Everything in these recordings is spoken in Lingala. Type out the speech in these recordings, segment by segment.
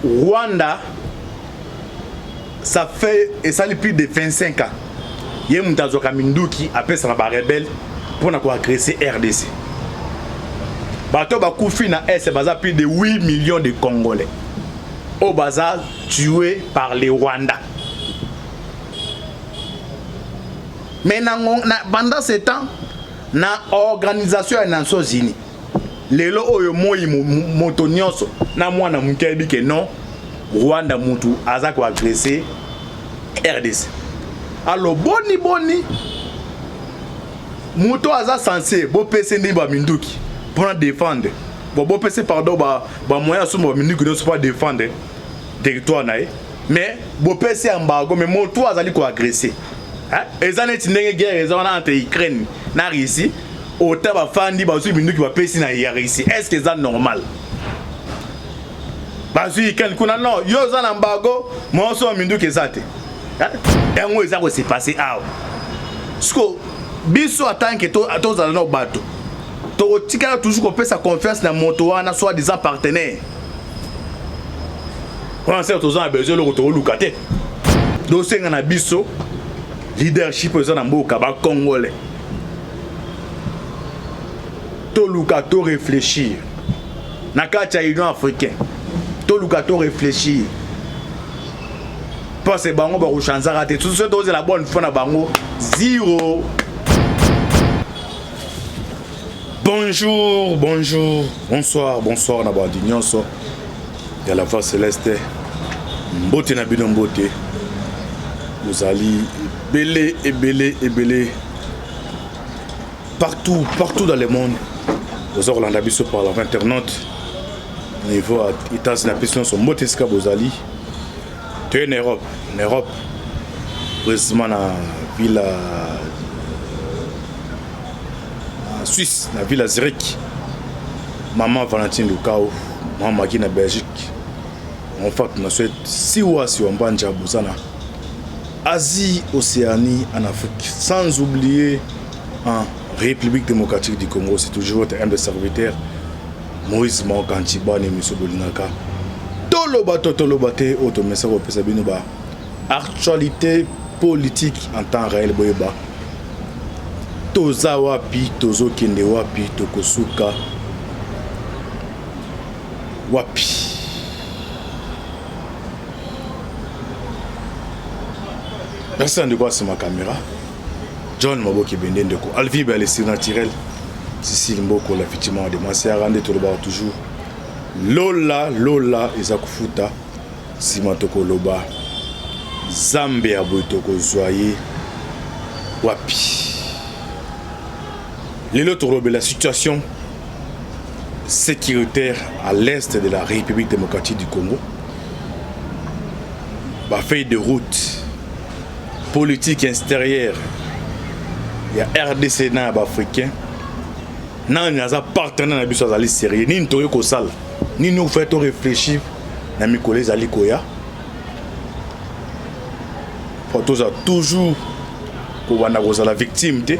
Rwanda, ça fait et ça plus de 25 ans. Il y a un Mutazoka Minduki appelle ça la rebelle pour agresser RDC. Bato Bakoufi na S baza plus de 8 millions de Congolais. Au bazar tués par les Rwandais. Mais pendant ce temps, na organisation des Nations Unies, les lois oyo moi motonyoso na mwana mukebi que non Rwanda mutu aza ko agresser RDC. Alors boni muto aza censé bo pese ndi ba minduki pour défendre. Bon pese pardon ba moyen so ba minduki ne pas défendre territoire nae. Mais bo pese embargo mais muto azali ko agresser. Hein? Ezaneti ndenge guerre ezana entre Ukraine na Russie. Autant ba fandi ba su minduki ba pese na Russie. Est-ce que c'est normal? Parce que kuna non yo za embargo mo so minduki ezate. Yango eza ko se passer awa. Sko biso atanke to za no bato. To tika toujours ko pesa confiance na moto wana soit des partenaires. On sait tous a besoin le to lukate. Do senga na biso leadership eza na mboka ba congolais. To lukato réfléchir. Na kati ya Union africaine. To lukato réfléchir. Parce que bango ba rechanza raté tout ce dose la bonne fois na bango zéro. Bonjour, bonsoir na bandi nyonso. Ya la voix céleste. Mbote na bino mbote. Vous allez belé partout dans le monde. Vous aurez l'andabiso par l'internet. Niveau États-Unis na piston son mbote ska bozali. En Europe, précisément dans la ville en Suisse, dans la ville de Zurich, maman Valentine Lukao, maman qui est en Belgique. En fait, on souhaite si on banja bozana, Asie, Océanie, en Afrique, sans oublier en République démocratique du Congo, c'est toujours votre humble serviteur, Moïse Maokantiba et M. Bolinaka. Tolobate automessa ko pesa bino ba actualité politique en temps réel boyeba toza wapi tozo kende wapi tokosuka wapi personne de quoi sur ma caméra John Maboki Bendende ko Alvi Balesi naturel Cécile Mboko la effectivement de moi c'est à rendre toloba toujours Lola ezakufuta simatoko loba Zambé aboitoko zoye wapi. La situation sécuritaire à l'est de la République démocratique du Congo. La feuille de route politique extérieure. Il y a RDC na africain. Nan yaza partenaire na biso azali sérieux ni ntoyo ko sala. Ni nous fait réfléchir na mikole zali koya. Pour tous toujours pour wana la victime té.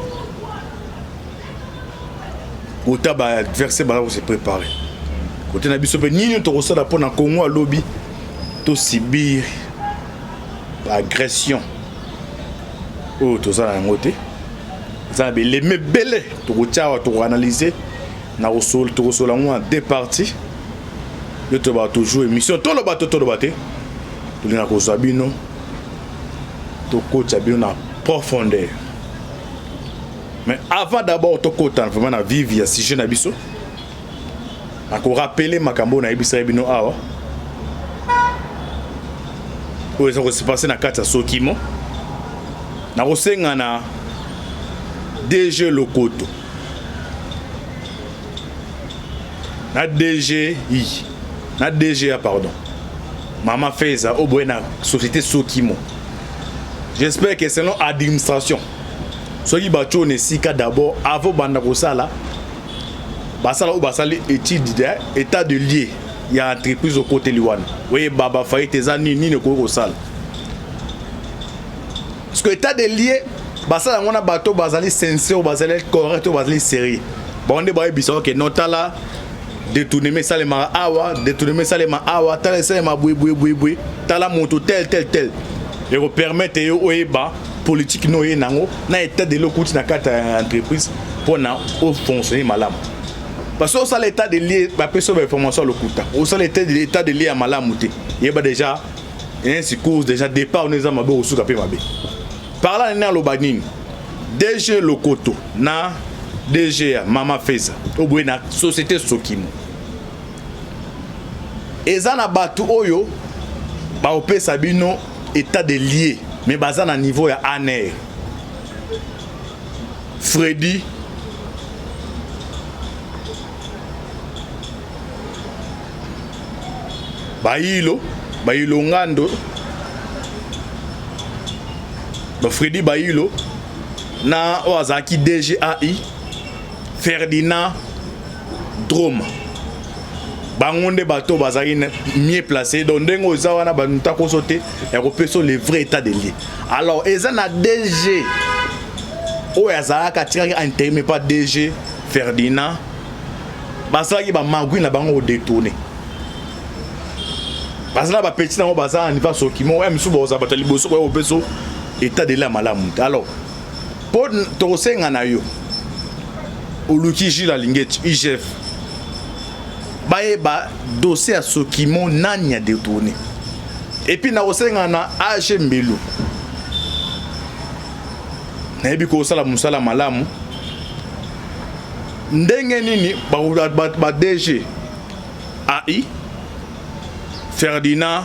Kota ba adversaire ba se préparer. Côté na biso pe ni nous to sala pour na Congo a lobby to subir agression. Oh to sala ngoté. Ça les me belé to analyser na osol to sola en deux parties. Yo to ba toujours émission to lo bato to na ko zabino to coach abino na profondeur. Mais avant d'abord to kota vraiment na vivre ya sujet na biso. Ako rappeler makambo na ibisa bino awa. O eso se passer na kata Sokimo. Na kosenga na DG Lokoto. Na DGI. Na DGA pardon. Maman Feza au na société Sokimo. J'espère que selon administration. Soki bacho ne sika d'abord avant banda kosala. Basala ou basali étude état de lié. Il y a entreprise au côté liwan. Oui baba faillite tezani ni ne ko sala. Parce que état de lié basala ngona bato bazali sincère bazali correct bazali sérieux. Bon on est biso que notala détourner mais ça les mara awa détourner mais ça les ma awa tala ça ma boui tala moto tel et vous permettre yo oeba politique no ye nango na état de l'okouti na kata entreprise pour na au fonctionner malamu parce que ça l'état de lié ba personne information lokuta au ça l'état de lié à malamu te yeba déjà ainsi cause déjà départ on ezama bo suka pe mabe par là na lobanini DG Lokoto na DG Mama Feza au na société Sokimo ezana batu oyo ba opesa bino état de lié mais baza na niveau ya ANR Freddy Bayilo Ngando ba Freddy Bayilo na Ozaki DGAI Ferdinand Droma bangonde bato bazali mieux placé donc ndengo zawana banuta ko sauter et repeso le vrai état de lié alors ezana DG o yazaka tiraki intérim mais pas DG Ferdinand basaki ba magui na bango détourner basala ba petit na bazala ni va sokimo em subo za batali boso ko repeso état de la malamu alors pour to senga na yo oluki jila lingeti IGF baye ba dossier à Sokimo nanya détourné et puis na osenga na AG Mbelu na ebi ko sala musala malamu ndenge nini ba DG AI Ferdinand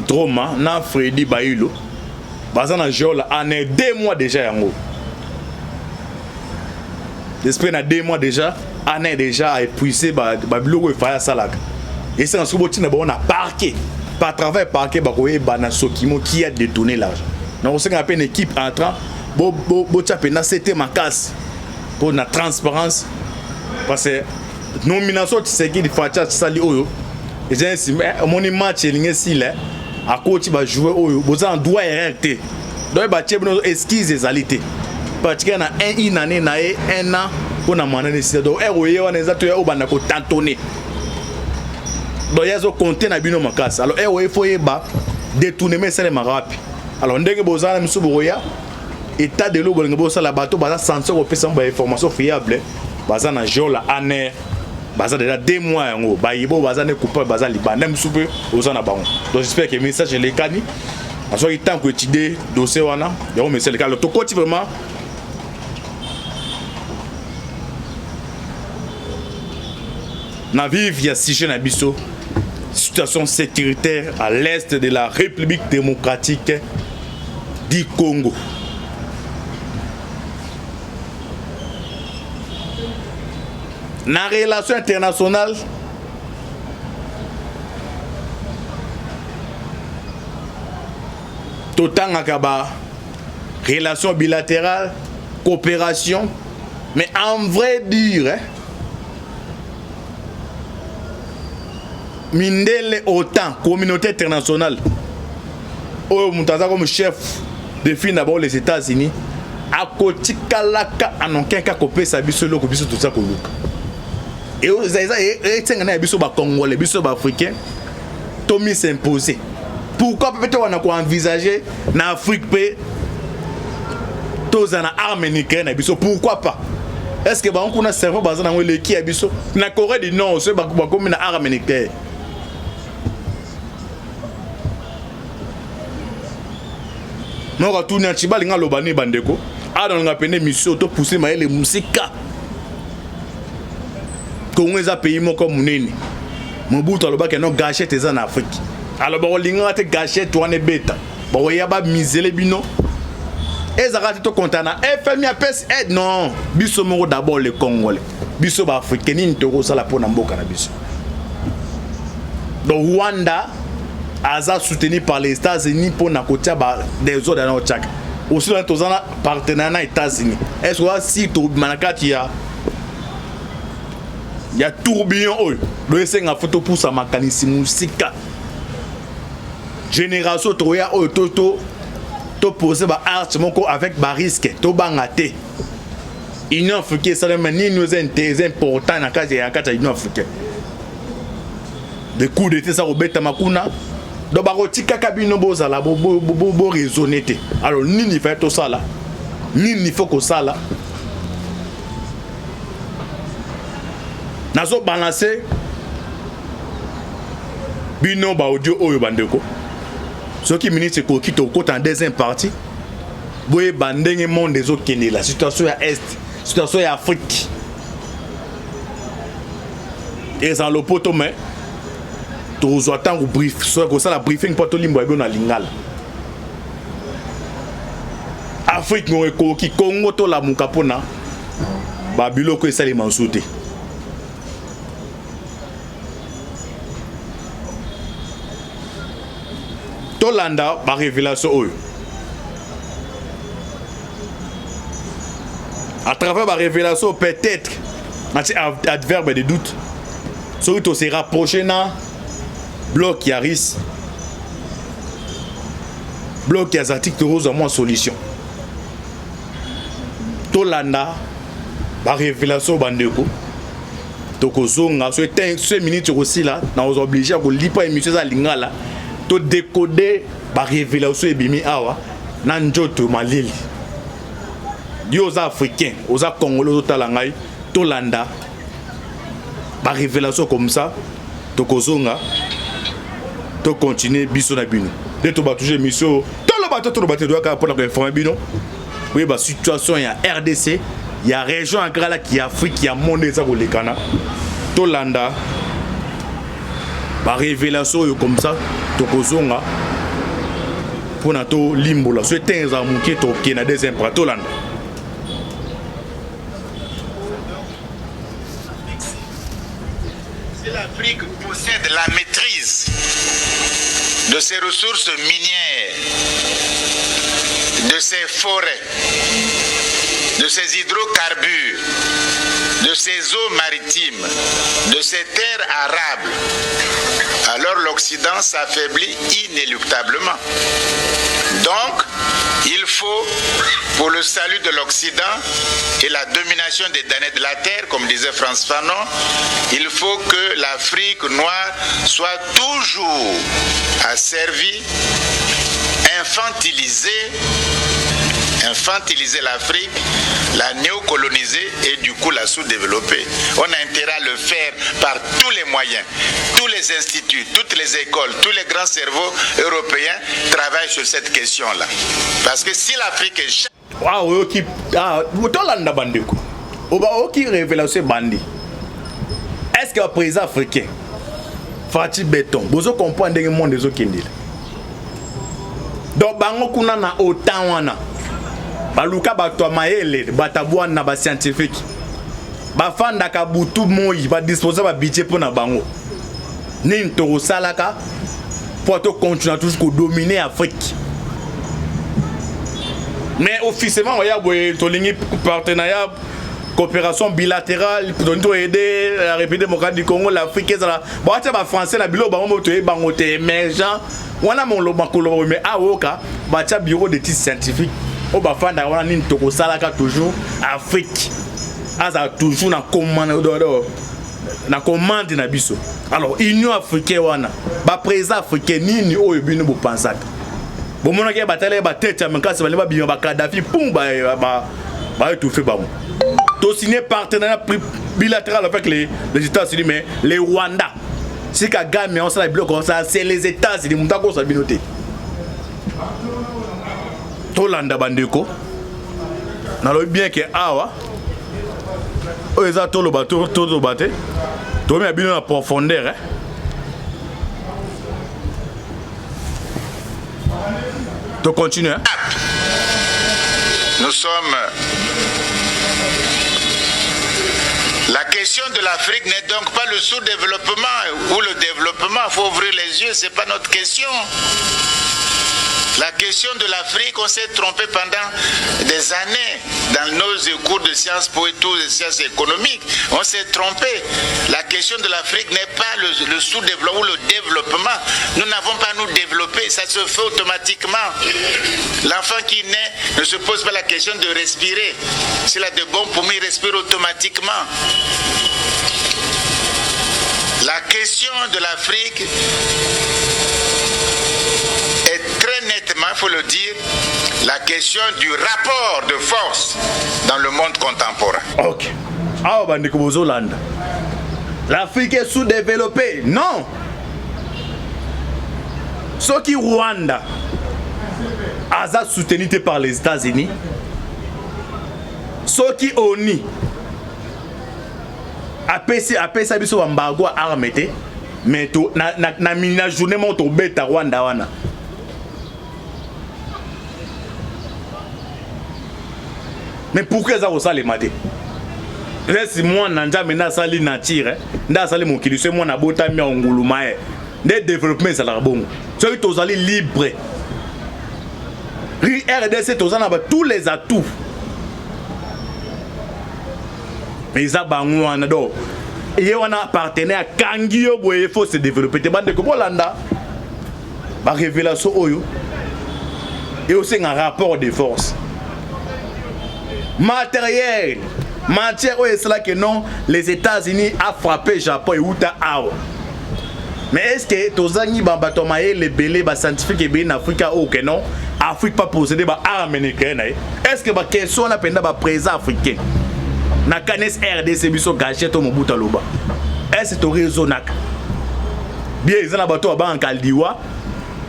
Droma na Freddy Bayilo bazana jola en 2 mois déjà yango l'esprit na 2 mois déjà on est déjà épuisé ba biloko e faya salaka et c'est en ce moment on a parqué par travers parqué ba ko e bana Sokimo qui a détourné l'argent donc on a une équipe entrant bo tchapé na c'était ma casse pour la transparence parce que nomination c'est qui di facha sali oyo et j'ai ainsi mon match linge si là à coach ba jouer oyo boza doit arrêter donc ba tchebno esquisse ezalité parce que na une année na un an pour na manane si donc eroye wana ezato ya obanda ko tantonner donc yazo compter na bino makasa alors eroye faut yeba détourner mais ça les marapi alors ndenge bozana misuboya état de l'eau bolingo ça la bateau baza censé opesa ba information fiable baza na jola aner baza déjà 2 mois yango bayibo baza ne couper baza libanda misupe ozana bango donc j'espère que message les kani en soit temps que étudier dossier wana yo mais c'est le cas to côté vraiment na vive ya sujet na biso situation sécuritaire à l'est de la République démocratique du Congo. Na relation internationale totanga ba relation bilatérale coopération mais en vrai dire mindele autant communauté internationale oh mutaza comme chef de fin d'abord les États-Unis a kotikalaka anonkenka kopesa biso loko biso tout ça koluka et ozaza et tengana biso ba congolais biso ba africain Tommy s'imposer pourquoi peut-être on a quoi envisager na Afrique pe tozana arme nucléaire na biso pourquoi pas est-ce que ba on kuna cerveau bazana ngole ki abiso na Corée du Nord ce ba comme na arme nucléaire non retourner à Chibali nga lobani bandeko a dans nga pene mission to pousser maele musika Congo eza pays moko munene Mobutu alobaki no gâchette eza na Afrique alors ba linga te gâchette wana beta ba ya ba misele bino ezaka to kontana FMI apes aide non biso moko d'abord les Congolais biso ba africain ni to sala pona mboka na biso donc Rwanda Aza soutenu par les États-Unis pour nakotia des autres dans le Tchad. Aussi dans tous les partenaires des États-Unis. Est-ce que si tu manakati ya tourbillon oh le senga photo pour sa mécanisme sika. Génération toya oh to poser ba art moko avec ba risque to bangate. Union africaine ça ni nous est important na case ya kata Union africaine. De coups d'état ça robeta makuna do barotika kabino bozala bo raisonner. Alors ni fait tout ça là. Ni faut que ça là. Nazo balancer bino ba audio oyo bandeko. Ce qui ministre ko kito ko en deuxième partie. Boye bandenge monde des autres kene la situation à est, situation à Afrique. Et dans le poto mais tous attend au brief, soit que ça la briefing pour tout limbo e na lingala. Afrique no ko ki Congo to la mukapona. Ba biloko esali mansouté. Tolanda ba révélation oyo. À travers ma révélation, peut-être, adverbe de doute, surtout se rapprocher dans bloc Yaris, bloc Yazatik de Rose, moins solution. Tolanda, ma révélation, bandeko, Tokozonga, ce minute aussi là, nous obligés à lire pas émission à lingala, to décoder ma révélation et bimi awa, nanjoto malili. Aux Africains, aux Congolais, aux Talangai, Tolanda, par révélation comme ça, Tokozonga, to continuer biso na bino. De to ba toucher mission, to le bateau doit pour la informer bino. Oui, bah situation il y a RDC, il y a région Ankara qui Afrique, il y a monde ça pour les Cana. Tolanda, par révélation comme ça, Tokozonga, pour nato limbo là, c'est un amour qui est na des impôts Tolanda. L'Afrique possède la maîtrise de ses ressources minières, de ses forêts, de ses hydrocarbures, de ses eaux maritimes, de ses terres arables. Alors l'Occident s'affaiblit inéluctablement. Donc, il faut, pour le salut de l'Occident et la domination des damnés de la terre, comme disait Frantz Fanon, il faut que l'Afrique noire soit toujours asservie, infantiliser l'Afrique, la néocoloniser et du coup la sous-développer. On a intérêt à le faire par tous les moyens. Tous les instituts, toutes les écoles, tous les grands cerveaux européens travaillent sur cette question-là. Parce que si l'Afrique est... Waouh, qui Tolanda bandeko. Oba qui révélation bandi. Est-ce que le président africain Fatih Béton, vous comprenez le monde des autres kindil. Donc bango kuna na autant wana. Baluka batwa maele, batabwana ba scientifique. Ba fanda ka butu moyi, ba disposer ba budget pour na bango. Ni ntoro salaka pour to continuer toujours dominer Afrique. Mais officiellement, il y a un partenariat, coopération bilatérale pour aider la République démocratique du Congo, l'Afrique. Bon, tu as français, la bilo, émergent. On a mon lobby, mais à Oka, tu as bureau d'études scientifiques. On va faire un toko salaka toujours Afrique. Ça toujours dans commande na biso. Alors, Union africaine, ba président africain ni o ebino bo pensaka. Bon, mon gars, bataille, bataille, mais quand c'est le bien, Kadhafi, poum, tout fait, bah, tout signé partenariat bilatéral avec les États-Unis, mais les Rwanda. Si Kagame, on s'est bloqué comme ça, c'est les États-Unis, mon taco, ça binoté. Tolanda bandeko, n'allons bien que awa, eux ils ont tout le bateau, tout le bateau, tout le bien en profondeur, hein. De continuer. Nous sommes... La question de l'Afrique n'est donc pas le sous-développement ou le développement. Il faut ouvrir les yeux, ce n'est pas notre question. La question de l'Afrique, on s'est trompé pendant des années dans nos cours de sciences po et tout, de sciences économiques. On s'est trompé. La question question de l'Afrique n'est pas le sous-développement ou le développement. Nous n'avons pas à nous développer, ça se fait automatiquement. L'enfant qui naît ne se pose pas la question de respirer. S'il a de bons poumons, il respire automatiquement. La question de l'Afrique est très nettement, il faut le dire, la question du rapport de force dans le monde contemporain. Ok. Ah, bandeko bozolanda. L'Afrique est sous-développée. Non. Ce qui Rwanda a soutenu par les États-Unis. Ce qui ONU a ça biso embargo arme te mais to na mina journée mo to beta Rwanda wana. Mais pourquoi ça ça les maté? Laisse moi nanja mena sali na tire nda sali mon kilisé moi na bota mi nguluma e de développement ça la bon. Celui to sali libre. RDC to na ba tous les atouts. Mais ça bango wana do. Et on a partenaire Kangio boye faut se développer te bande ko bolanda. Ba révélation oyo. Et aussi un rapport de force. Matériel. Matière où est-ce là que non, les États-Unis a frappé Japon et Outa Awa. Mais est-ce que Tozani Bambatomaye, les belés, les scientifiques et bien Afrique ou que non, Afrique pas possédé par armes américaines? Est-ce que la question n'a pas présent africain? Na canes RDC biso gâché au Mobutu Loba. Est-ce que tu raisonnac? Bien, ils ont un bateau à banque Aldiwa.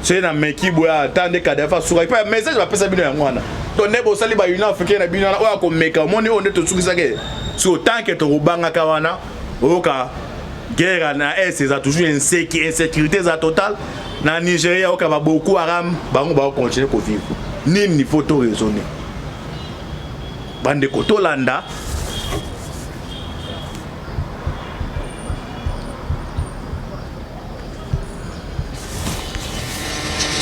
C'est un mec qui boit attendre Kadhafi sur un message va passer bien moi. Ton nebo sali ba union africaine na bino na ko meka moni on to sukisa ke so tant que to rubanga kawana oka guerre na est ça toujours insécurité za total na Nigeria oka ba Boko Haram bango ba continuer ko vivre nini photo raisonner bande ko tolanda.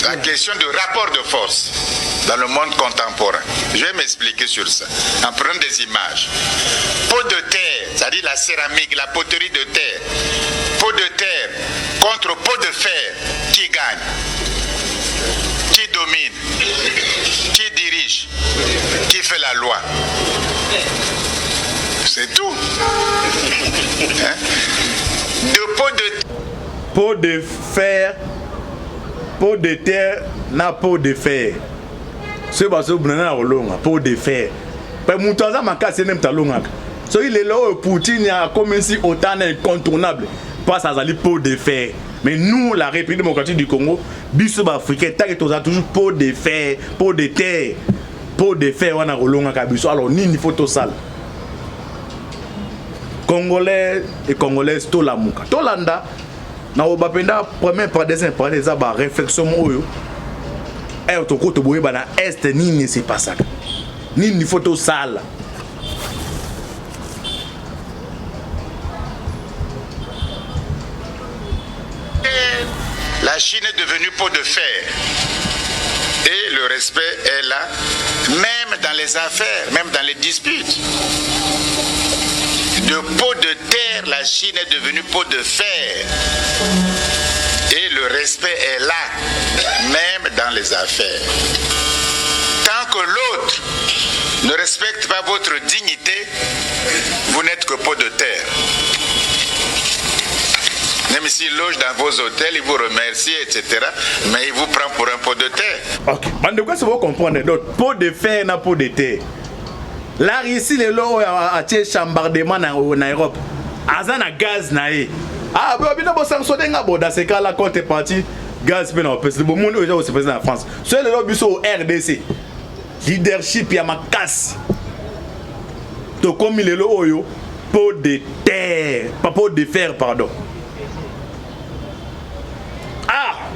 La question du rapport de force dans le monde contemporain. Je vais m'expliquer sur ça. En prenant des images. Pot de terre, c'est-à-dire la céramique, la poterie de terre. Pot de terre contre pot de fer. Qui gagne? Qui domine? Qui dirige? Qui fait la loi? C'est tout. Hein? De pot de fer. Pot de terre na pot de fer. Ce baso brana rolonga pot de fer. Pe mutaza makase nem talonga. So il est là Poutine a comme si autant incontournable passe à zali pot de fer. Mais nous la République démocratique du Congo, biso africain tant que toza toujours pot de fer, pot de terre. Pot de fer wana rolonga ka biso. Alors nini photo sale. Congolais et Congolaises to la muka. To landa na obapenda premier par des za ba réflexion oyo e to ko to boye bana est nini c'est pas ça nini photo sale. La Chine est devenue pot de fer et le respect est là même dans les affaires, même dans les disputes. De pot de terre, la Chine est devenue pot de fer. Et le respect est là, même dans les affaires. Tant que l'autre ne respecte pas votre dignité, vous n'êtes que pot de terre. Même s'il loge dans vos hôtels, il vous remercie, etc. Mais il vous prend pour un pot de terre. Ok, mais de quoi ça vous comprendre d'autres? Pot de fer n'a pot de terre. Là ici les lots a tiré chambardement en Europe. Azana gaz naé. Ah bah bien bon sanctionner ngabo dans ces cas-là quand t'es parti gaz bien en place. Le monde est aussi présent en France. Sur les lots biso au RDC. Leadership ya makas. To comme les lots oyo pot de terre, pas pot de fer pardon. Ah.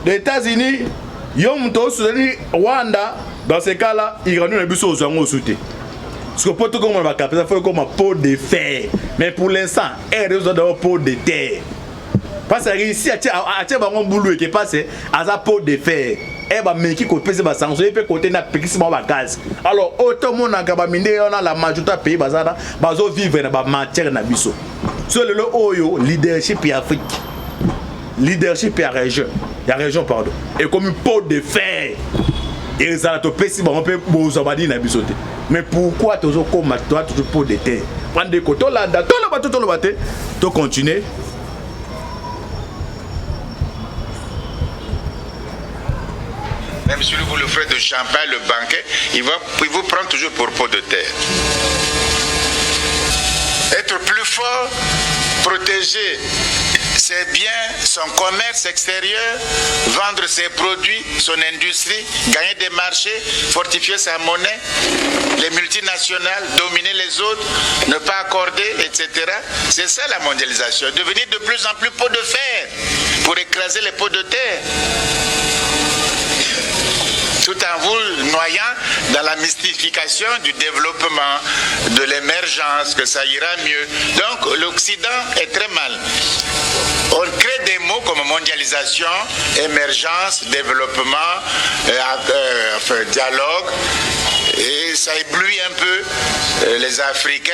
Les États-Unis yom to soutenir Rwanda. Dans ces cas-là, il y a un bus aux soutien. Parce que pour tout le monde va capter, ça fait comme un pot de fer. Mais pour l'instant, il y a un pot de terre. Parce que ici, il y a un boulot qui passe à un pot de fer. Et bah mais qui côté c'est sanction et puis côté na péquissement ba gaz. Alors autant mon na gaba mine on a la majorité pays bazana bazo vivre na ba matière na biso. sur le Oyo, leadership et Afrique. Leadership et région. Il y a région, pardon. Et comme une pot de fer. Et ça a été pessi, on peut vous abandonner dans le. Mais pourquoi toujours comme toi, toujours pot de terre? Prendre des côtés là, tout le bateau, tout continuer. Même si vous le ferez de champagne, le banquet, il vous prend toujours pour pot de terre. Être plus fort, protéger ses biens, son commerce extérieur, vendre ses produits, son industrie, gagner des marchés, fortifier sa monnaie, les multinationales, dominer les autres, ne pas accorder, etc. C'est ça la mondialisation, devenir de plus en plus pot de fer pour écraser les pots de terre. Tout en vous noyant dans la mystification du développement, de l'émergence, que ça ira mieux. Donc l'Occident est très mal. On crée des mots comme mondialisation, émergence, développement, dialogue, et ça éblouit un peu les Africains,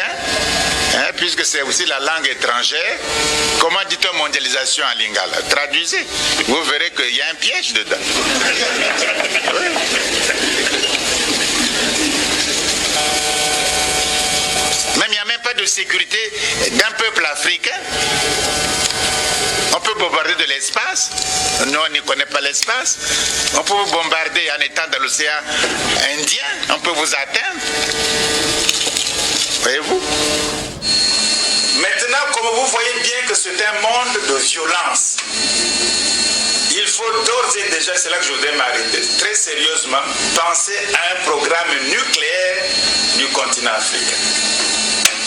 puisque c'est aussi la langue étrangère. Comment dit-on mondialisation en lingala? Traduisez, vous verrez qu'il y a un piège dedans. Même il n'y a même pas de sécurité d'un peuple africain. On peut bombarder de l'espace. Nous, on ne connaît pas l'espace. On peut vous bombarder en étant dans l'océan Indien. On peut vous atteindre. Voyez-vous? Maintenant, comme vous voyez bien que c'est un monde de violence, il faut d'ores et déjà, c'est là que je voudrais m'arrêter, très sérieusement, penser à un programme nucléaire du continent africain.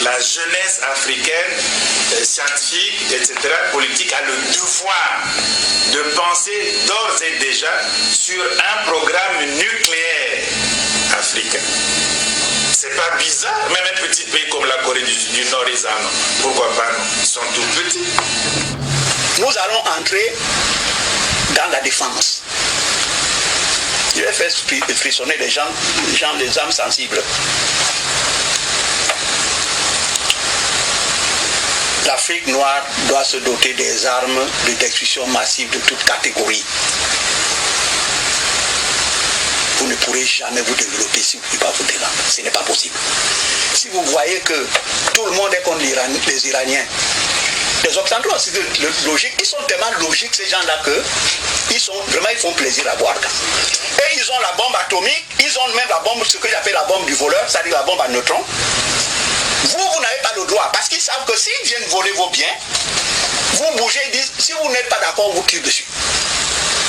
La jeunesse africaine, scientifique, etc., politique, a le devoir de penser d'ores et déjà sur un programme nucléaire africain. C'est pas bizarre, même un petit pays comme la Corée du Nord, ils en ont. Pourquoi pas non? Ils sont tout petits. Nous allons entrer dans la défense. Je vais faire frissonner les gens, les âmes sensibles. L'Afrique noire doit se doter des armes de destruction massive de toute catégorie. Vous ne pourrez jamais vous développer si vous ne pouvez pas vous défendre. Ce n'est pas possible. Si vous voyez que tout le monde est contre les Iraniens, les Occidentaux aussi logiques, ils sont tellement logiques ces gens-là que ils font plaisir à voir. Et ils ont la bombe atomique, ils ont même la bombe, ce que j'appelle la bombe du voleur, c'est-à-dire la bombe à neutrons. Vous n'avez pas le droit, parce qu'ils savent que s'ils viennent voler vos biens, vous bougez, ils disent, si vous n'êtes pas d'accord, vous tirez dessus.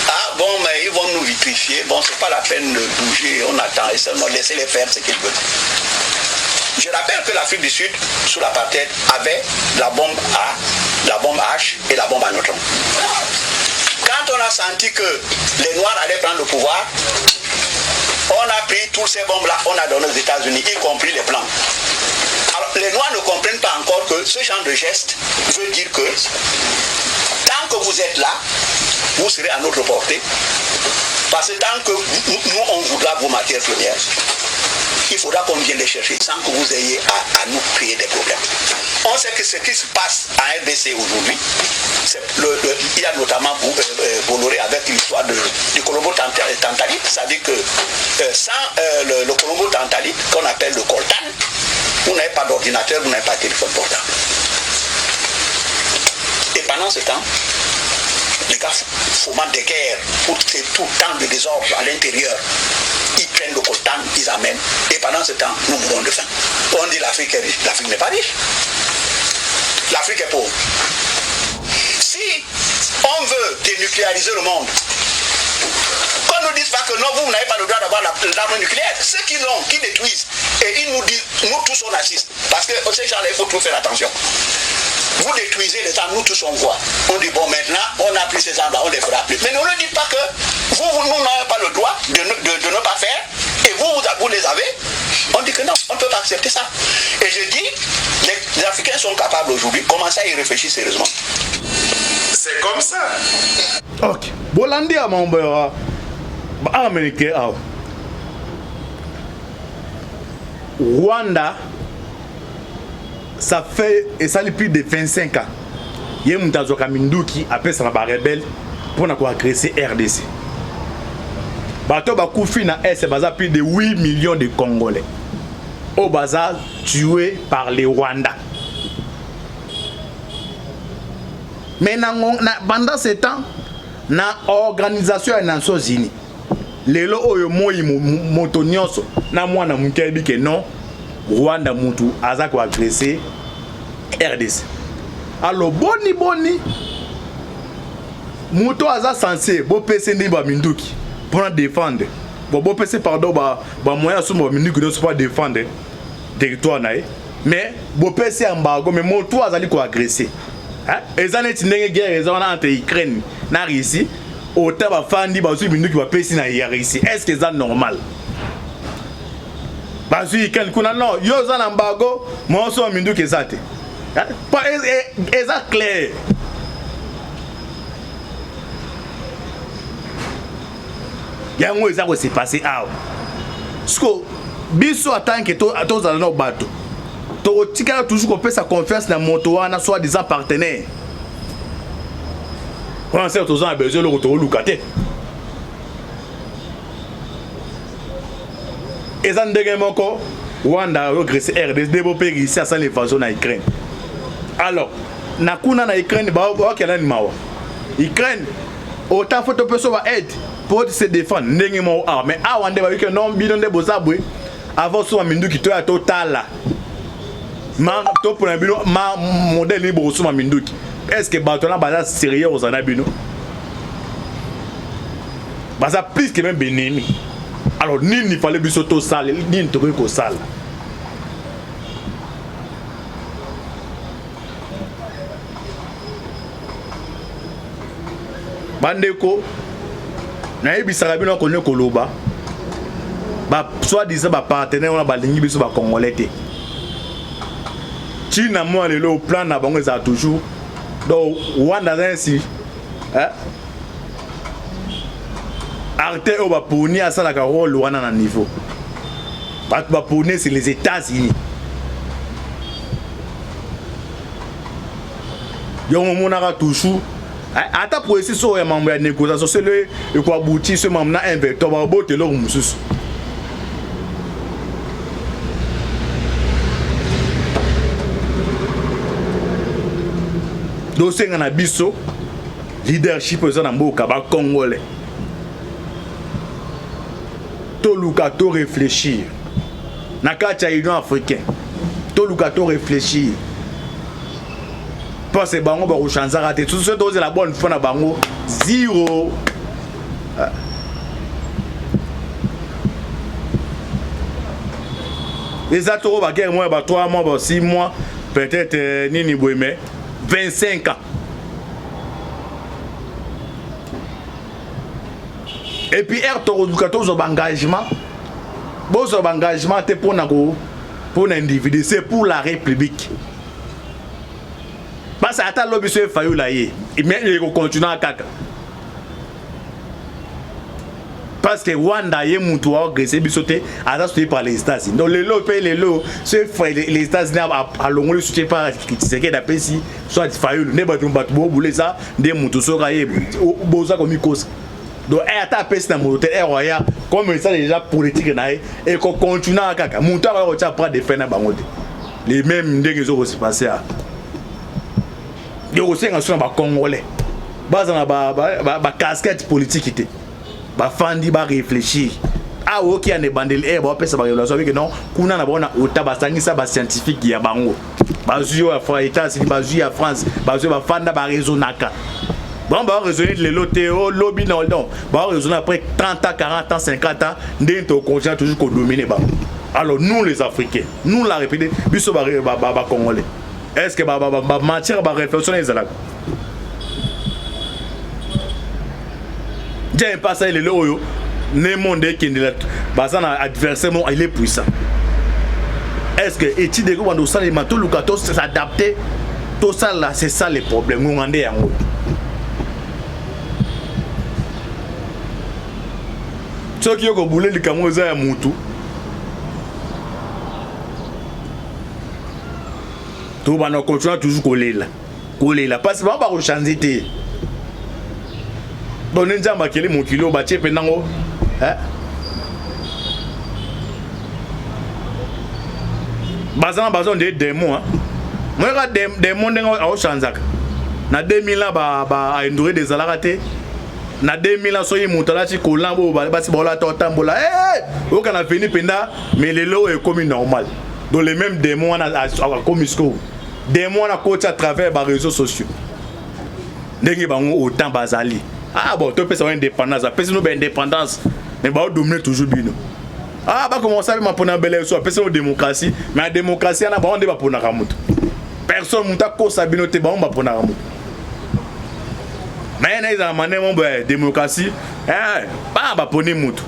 Ah bon, mais ils vont nous vitrifier, bon, c'est pas la peine de bouger, on attend, et seulement laissez-les faire ce qu'ils veulent. Je rappelle que l'Afrique du Sud, sous l'apartheid, avait la bombe A, la bombe H et la bombe à neutrons. Quand on a senti que les Noirs allaient prendre le pouvoir, on a pris toutes ces bombes-là, on a donné aux États-Unis, y compris les Blancs. Alors, les Noirs ne comprennent pas encore que ce genre de geste veut dire que tant que vous êtes là, vous serez à notre portée. Parce que tant que nous, on voudra vos matières premières, il faudra qu'on vienne les chercher sans que vous ayez à nous créer des problèmes. On sait que ce qui se passe en RDC aujourd'hui, il y a notamment Bolloré avec l'histoire du Colombo-Tantalite, c'est-à-dire que sans le Colombo-Tantalite, qu'on appelle le coltan, vous n'avez pas d'ordinateur, vous n'avez pas de téléphone portable. Et pendant ce temps, les gars fomentent des guerres pour que tout temps de désordre à l'intérieur. Ils prennent le coltan, ils amènent. Et pendant ce temps, nous mourons de faim. On dit l'Afrique est riche. L'Afrique n'est pas riche. L'Afrique est pauvre. Si on veut dénucléariser le monde, qu'on ne nous dise pas que non, vous n'avez pas le droit d'avoir l'arme nucléaire. Ceux qui l'ont, qui détruisent, et ils nous disent, nous tous on assiste. Parce que ces gens-là, il faut toujours faire attention. Vous détruisez les armes, nous tous on voit. On dit bon maintenant, on a pris ces armes-là, on les fera plus. Mais ne nous dites pas que vous n'avez pas le droit de ne pas faire, et vous les avez. On dit que non, on ne peut pas accepter ça. Et je dis, les Africains sont capables aujourd'hui, commencez à y réfléchir sérieusement. C'est comme ça. Ok. Bolandi à mon beurre. Américain. Rwanda, ça fait et ça plus de 25 ans. Il y a un Minduki après ça va rebelle pour agresser RDC. Bato Bakoufi na S baza plus de 8 millions de Congolais. Au bazar tués par les Rwandais. Mais pendant ce temps, na organisation des Nations Unies, les lois oyo moi motonyoso na mwana mukebi ke non Rwanda mutu aza ko agresser RDC. Alors boni muto aza censé bo pese ndi ba Minduki pour défendre. Bon pese pardon ba moyen so ba Minduki ne pas défendre territoire nae. Mais bo pese embargo mais muto azali ko agresser. Hein? Et en est une guerre entre Ukraine et Russie. Autant de fandi basu Minduki va pesi na Russie. Est-ce que c'est normal? Basu Ukraine kuna non, yo za embargo, moi so Minduki ezate. Pas exact clair. Yango eza ko se passer awa. Sko biso atanke to za no bato. To tika toujours qu'on peut sa confiance dans moto wana soit des partenaires. On sait tous a besoin le retour lucate. Ezan dege moko Rwanda regresse RDC développer ici à sans l'invasion en Ukraine. Alors, nakuna na Ukraine ba kala ni mawa. Ukraine autant faut to personne va aide pour se défendre ndenge mo mais awande ba que non bidon de bozabwe avant so Minduki to ya total. Ma to pour un bino ma modèle libre sur Minduki. Est-ce que Batona baza sérieux aux anabino? Baza plus que même Benini. Alors ni fallait biso to sale ni to ko sale. Bandeko na ebisaka bino ko ne koloba ba soit disant ba partenaire on ba lingi biso ba congolais te. China moi le plan na bango za toujours donc Rwanda ainsi hein Arte o ba poni asala ka rôle wana na niveau ba poni c'est les États-Unis yo monaka toujours ata pour essayer so ya membre ya négociation c'est le ko aboutir ce membre na inverteur ba bote lo mususu. Dossier na biso leadership eza na mboka ba congolais to luka to réfléchir na kati ya union africain to luka to réfléchir parce que bango ba ko changer rater tout ça dose la bonne fois na bango zéro les atoro ba guerre moi ba 3 mois ba 6 mois peut-être nini boime 25 ans. Et puis R14 engagement. Bon engagement c'est pour un individu, c'est pour la République. Parce que attends lobby se fayu là y. Mais il continue à kaka. Parce que Rwanda y mutu a agressé bisoté à soutenu par les États-Unis. Donc les lots payent les lots, les États-Unis à l'onglet soutenu par ce qui est d'après si soit fayu ne batum batbo boule ça des mutu soraye boza comme cause. Donc elle a tapé dans mon hôtel royal comme ça déjà politique naï et qu'on continue à kaka mutu a reçu après défendre bangote. Les mêmes ndenge zo se passer à. Yo aussi en son ba congolais. Base na ba casquette politique était. Ba fandi ba réfléchir ah ok ane bandel ba pesa ba relation avec non kuna na bona otaba sangisa ba scientifique ya bango bazu ya France bazu ya France bazu ba fanda ba raisonnaka bon ba raisonner le lotéo lobby non non ba raisonner après 30 ans 40 ans 50 ans ndento continue toujours ko dominer ba alors nous les Africains nous la République biso ba congolais est-ce que ba matière ba réflexion ezala j'ai passé le loyo ne monde qui est basana adversaire il est puissant. Est-ce que étude de quand on sait les tout lukato s'adapter tout ça là c'est ça les problèmes on ande yango. Ceux qui ont boulé le kamoza ya mutu tout va continuer toujours coller là parce que va changer té bon nzamba kele mon kilo ba tie penango hein bazan de démons hein moi ga démons ndengo a chanzaka na 2000 là ba a enduré des alaraté na 2000 là soyi mutala ci kolambo ba si bola tambola o kana fini penda mais le lot est comme normal donc les mêmes démons a comme sco démons na côté à travers les réseaux sociaux ndenge bango autant bazali bon tu peux savoir indépendance après nous indépendance mais ba dominer toujours bino ba commencer à mapona belle so après démocratie mais la démocratie na ba on débat pona kamutu personne muta ko sabino te ba on ba pona kamutu mais na za mané mon démocratie ba pona mutu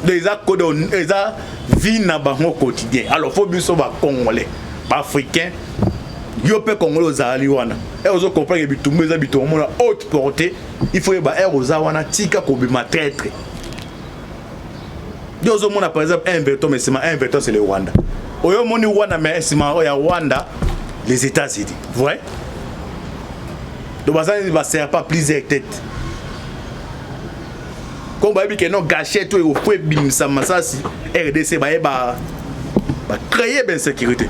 des accords eza vie na bango quotidien alors faut biso ba congolais ba africain yo pe congolais zali wana ozo comprendre que bitumba eza bitumba na haute portée il faut ba oza wana tika ko bima traître yo zo mona par exemple un veto mais c'est un veto c'est le Rwanda oyo moni Rwanda mais c'est ya Rwanda les États-Unis vrai donc ça ne va servir pas plusieurs têtes comme ba bi que non gâcher tout au fouet bim ça masasi RDC ba créer ben sécurité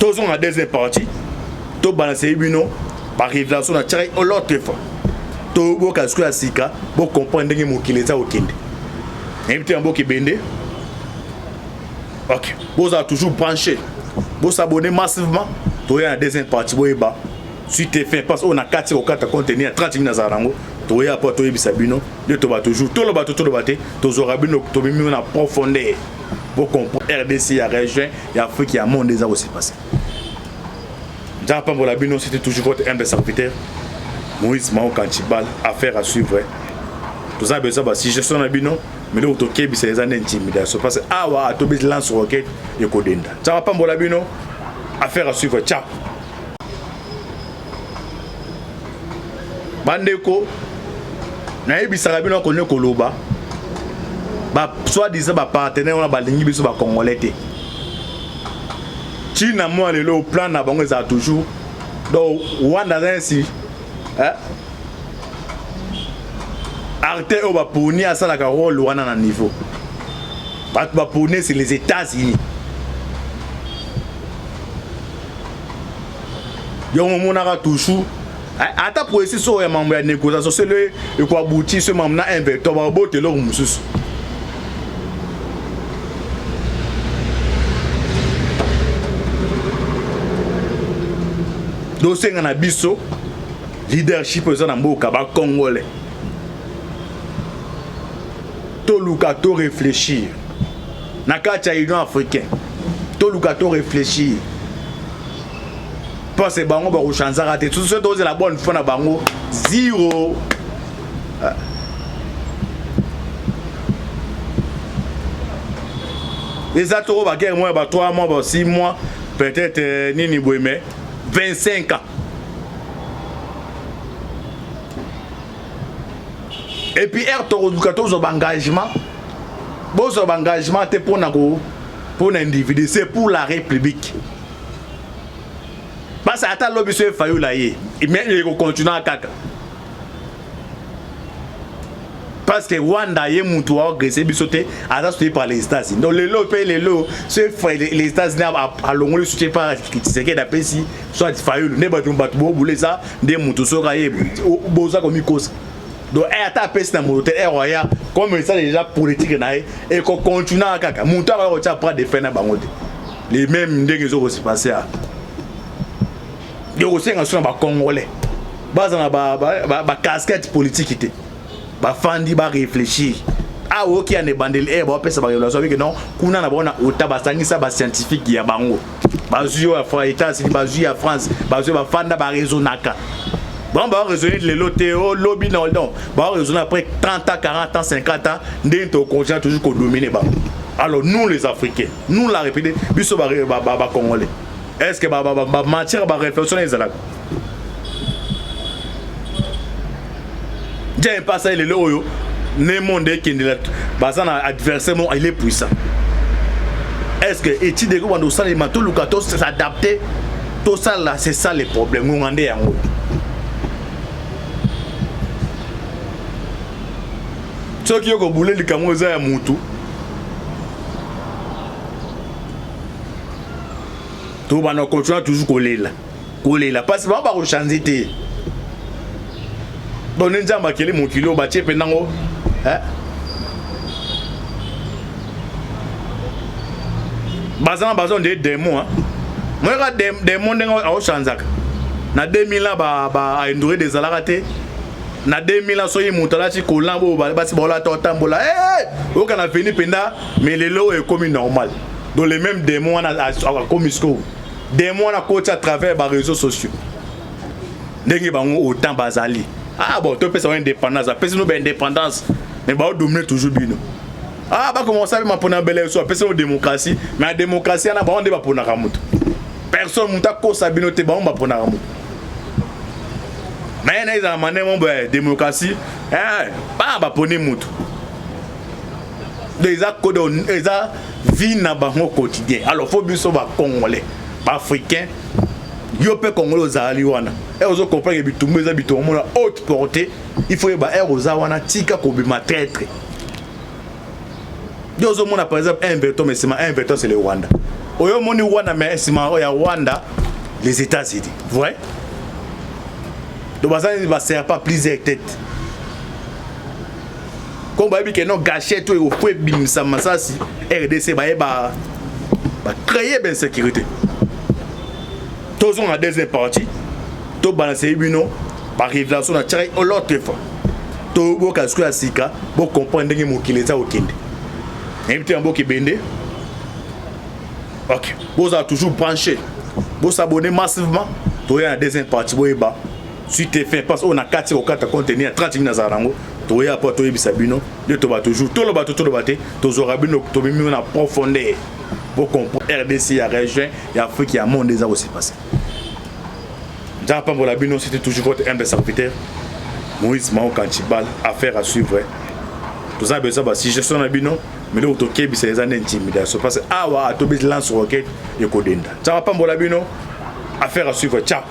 tous on a deuxième partie to balancer bino par révélation na tirer l'autre fois to bo kasku asika bo comprendre que mokili za okende invité en boki bende ok vous a toujours branché vous s'abonner massivement to ya deuxième partie bo eba suite fait parce on a 4 au 4 contenir 30 minutes za rango to ya pas to yebisa bino de to ba toujours to lo ba to zora bino to bimi na profondeur pour comprendre RDC a région et Afrique et a monde déjà aussi passé. J'apprends pour la bino c'était toujours votre humble serviteur Moïse Mao Kantibal, affaire à suivre. Tout ça besoin bah si je suis na bino mais le toké bi c'est les années intimidation parce que wa to bi lance rocket et kodenda. J'apprends pour la bino affaire à suivre. Ciao. Bandeko na yebisa bino ko ne koloba soit disant ba partenaire on a balingi biso ba congolais té China moi le plan na bango za toujours donc Rwanda ainsi hein Arte o ba poni à ça la rôle wana na niveau ba poni c'est les États-Unis yo monaka toujours ata pour essayer so ya membre ya négociation c'est le quoi aboutir ce membre na inverteur ba bote lo mususu dossier na biso leadership eza na mboka ba congolais to luka to réfléchir na kati ya union africain to luka to réfléchir parce que bango ba ko changer rater tout ça dose la bonne fois na bango zéro les atoro ba guerre moi ba 3 mois ba 6 mois peut-être nini boyme 25 ans. Et puis R14 engagement. Bon engagement c'est pour un individu, c'est pour la République. Parce que attends lobby se fayu là il continue à kaka. Parce que Rwanda est mutu a agressé bisoté à soutenu par les États-Unis. Donc les lots les États-Unis à longueur soutenu par ce qui est d'après si soit fayu ne ba tumba boule ça des mutu sora ye boza comme cause. Donc elle a tapé dans mon hôtel royal comme ça déjà politique na et qu'on continue à kaka. Mutu a reçu après défendre bangote. Les mêmes ndenge zo aussi passé à. Yo aussi en ba congolais. Base na ba casquette politique était. Ba fandi ba réfléchir ok ane bandel ba pesa ba relation avec non kuna na bona otaba sangisa ba scientifique ya bango bazu ya France bazu ya France bazu ba fanda ba raisonnaka bon ba raisonner le lotéo lobby non donc ba raisonner après 30 ans 40 ans 50 ans ndento continue toujours ko dominer ba alors nous les Africains nous la République biso ba congolais est-ce que ba matière ba réflexion ezala j'ai passé le loyo ne monde qui est là basant adversaire il est puissant est-ce que étude de quoi ça les matos lukatos s'adapter tout ça là c'est ça les problèmes on rendait yango ceux qui ont boulé les camo za ya mutu tout va continuer toujours coller là parce que va pas changer té bon nzamba kele mon kilo ba tie penango hein bazan de démons hein moi ga démons ndengo a chanzaka na 2000 là ba a enduré des alaraté na 2000 là soyi mutala ci kolambo ba si bola tambola o kana fini penda mais le lot est comme normal donc les mêmes démons a comme sco démons na côté à travers les réseaux sociaux ndenge bango autant bazali ah bon tu peux ça indépendance après nous indépendance mais ba dominer toujours bino ah bah comment ça ma pona belle so après démocratie mais la démocratie na ba on débat pona kamutu personne muta ko sabino te ba on ba pona kamutu mais na za mané mon démocratie ba poni mutu des accords des vie na ba au quotidien alors faut biso ba congolais ba africain yo pe congolais zali wana et ozo comprendre que bitumba za bitumba na haute portée il faut ba oza wana tika ko bima traître yo zo mona par exemple un veto mais c'est un veto c'est le Rwanda oyo moni Rwanda mais c'est ya Rwanda les États-Unis vrai donc ça ne va servir pas plusieurs têtes comme ba bi que non gâcher tout au fouet bim ça masasi RDC ba créer ben sécurité tous on a deuxième partie to balancer bino par révélation na tirer l'autre fois to bo kasku asika bo comprendre que mo kileta okende invité en boki bende ok vous avez toujours branché vous s'abonner massivement to ya deuxième partie bo eba suite fait parce on a 4 au 4 contenir 30 minutes zarango to ya pas to yebisa bino de to ba toujours to lo ba te to zora bino to bimi na profondeur pour comprendre RDC ya région et Afrique ya monde déjà aussi passé Japon pour la bino c'était toujours votre humble serviteur Moïse Mao Kantibal affaire à suivre tout ça besoin ba si gestion na bino mais le toke bi c'est les années intimidation parce que awa to bi lance rocket et kodenda Japon pour la bino affaire à suivre ciao.